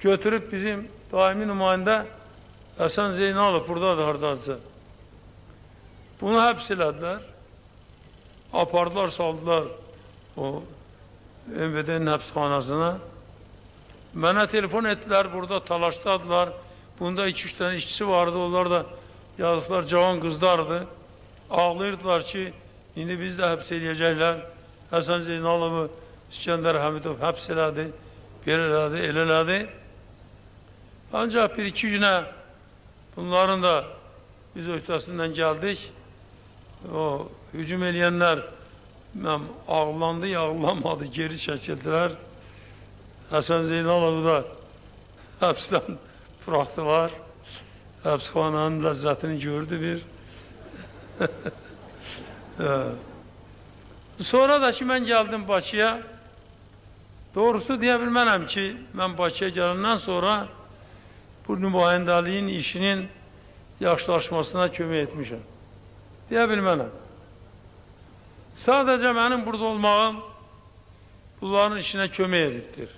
götürüp bizim daimi nümayəndə Həsən Zeynalov buradadır hardasa. Bunu həbs elədilər. Apardılar, saldılar o MVD'nin həbsxanasına. Mənə telefon etdilər, burada talaşdadılar. Bunda 2-3 tane işçisi vardı, onlar da yazdıklar, cavan qızlardı. Ağlayırdılar ki, indi biz də həbs eləyəcəklər. Həsən Zeynalovu İskəndər Həmidov həbs elədi, belə elədi, elə elədi. Ancaq bir-iki günə bunların da biz öhdəsindən gəldik. O hücum eləyənlər ağlandı, ağlanmadı, geri çəkildilər. Həsən Zeynalovu da həbsdən buraxdılar. Həbsxananın ləzzətini gördü bir. Sonra da ki, mən gəldim Bakıya. Doğrusu deyə bilmənəm ki, mən Bakıya gələndən sonra bu nümayəndəliyin işinin yaxşılaşmasına kömək etmişəm. Deyə bilmənəm. Sadəcə mənim burada olmağım bunların işinə kömək edibdir.